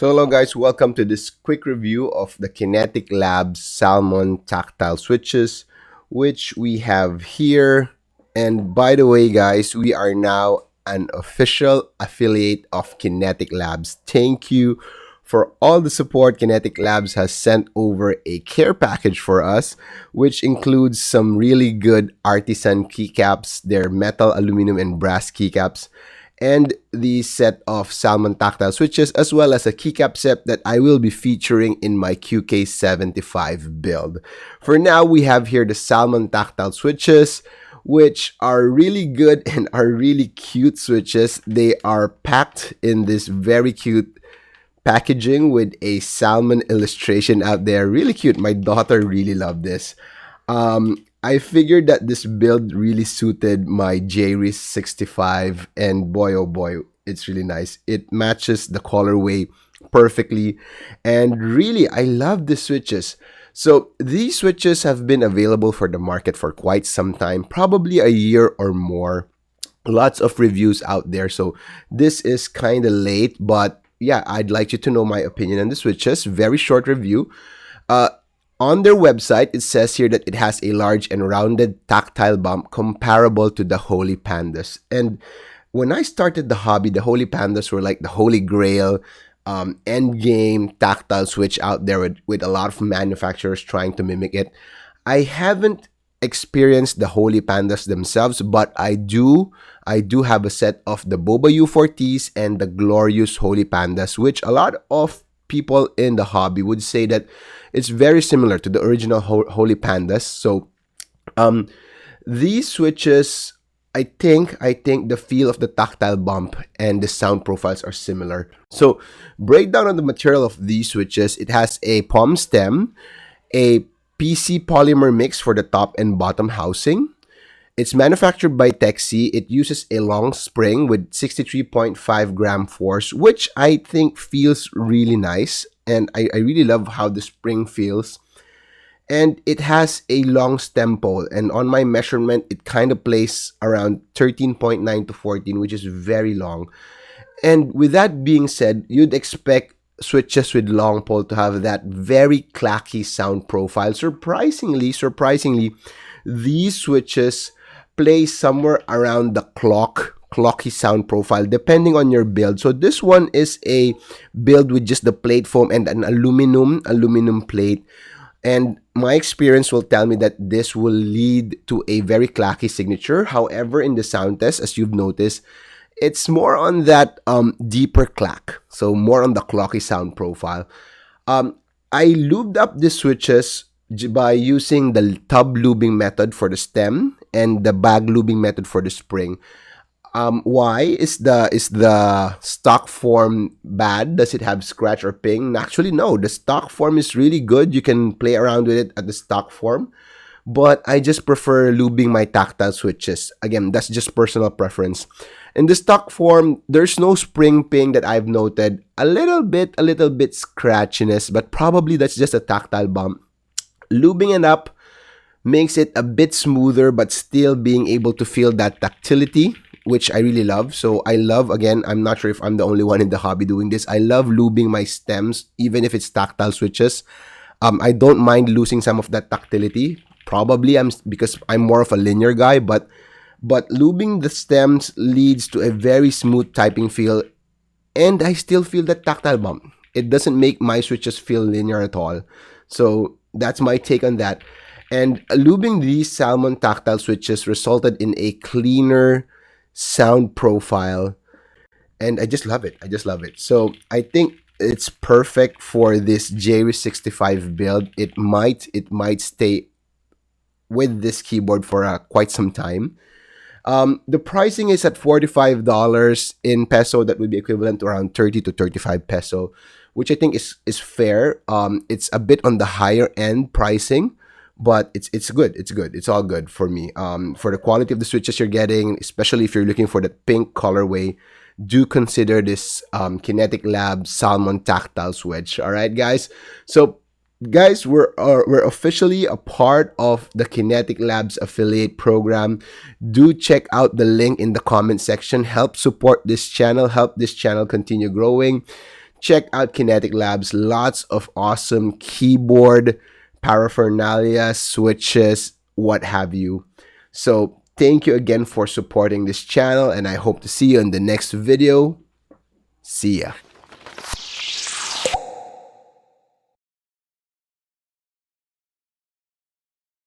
So hello guys, welcome to this quick review of the Kineticlabs Salmon Tactile switches, which we have here. And by the way guys, we are now an official affiliate of Kineticlabs. Thank you for all the support. Kineticlabs has sent over a care package for us, which includes some really good artisan keycaps, their metal, aluminum, and brass keycaps, and the set of Salmon Tactile switches, as well as a keycap set that I will be featuring in my QK75 build. For now, we have here the Salmon Tactile switches, which are really good and are really cute switches. They are packed in this very cute packaging with a salmon illustration out there. Really cute. My daughter really loved this. I figured that this build really suited my JRIS 65, and boy oh boy, it's really nice. It matches the colorway perfectly, and really I love the switches. So these switches have been available for the market for quite some time, probably a year or more. Lots of reviews out there, so this is kind of late, but yeah, I'd like you to know my opinion on the switches. Very short review. On their website, it says here that it has a large and rounded tactile bump comparable to the Holy Pandas. And when I started the hobby, the Holy Pandas were like the holy grail endgame tactile switch out there with a lot of manufacturers trying to mimic it. I haven't experienced the Holy Pandas themselves, but I do have a set of the Boba U4Ts and the Glorious Holy Pandas, which a lot of people in the hobby would say that it's very similar to the original Holy Pandas. So these switches, I think the feel of the tactile bump and the sound profiles are similar. So breakdown on the material of these switches: it has a palm stem, a PC polymer mix for the top and bottom housing. It's manufactured by Texi. It uses a long spring with 63.5 gram force, which I think feels really nice. And I really love how the spring feels. And it has a long stem pole. And on my measurement, it kind of plays around 13.9 to 14, which is very long. And with that being said, you'd expect switches with long pole to have that very clacky sound profile. Surprisingly, these switches play somewhere around the clocky sound profile depending on your build. So this one is a build with just the plate foam and an aluminum plate, and my experience will tell me that this will lead to a very clacky signature. However, in the sound test, as you've noticed, it's more on that deeper clack, so more on the clocky sound profile. I lubed up the switches by using the tub lubing method for the stem and the bag lubing method for the spring. Why is the stock form bad? Does it have scratch or ping? Actually, no. The stock form is really good. You can play around with it at the stock form, but I just prefer lubing my tactile switches. Again, that's just personal preference. In the stock form, there's no spring ping that I've noted. A little bit scratchiness, but probably that's just a tactile bump. Lubing it up makes it a bit smoother, but still being able to feel that tactility, which I really love. So I love, again, I'm not sure if I'm the only one in the hobby doing this, I love lubing my stems, even if it's tactile switches. I don't mind losing some of that tactility. Probably because I'm more of a linear guy, but lubing the stems leads to a very smooth typing feel, and I still feel that tactile bump. It doesn't make my switches feel linear at all. So that's my take on that. And lubing these Salmon Tactile switches resulted in a cleaner sound profile, and I just love it. So I think it's perfect for this JRIS 65 build. It might stay with this keyboard for quite some time. The pricing is at $45 in peso. That would be equivalent to around 30 to 35 peso, which I think is fair. It's a bit on the higher end pricing, but it's good. It's all good for me. For the quality of the switches you're getting, especially if you're looking for the pink colorway, do consider this Kineticlabs Salmon Tactile switch. All right, guys. So guys, we're officially a part of the Kineticlabs affiliate program. Do check out the link in the comment section. Help support this channel. Help this channel continue growing. check out Kinetic Labs. Lots of awesome keyboard paraphernalia, switches, what have you. So thank you again for supporting this channel, and I hope to see you in the next video. See ya.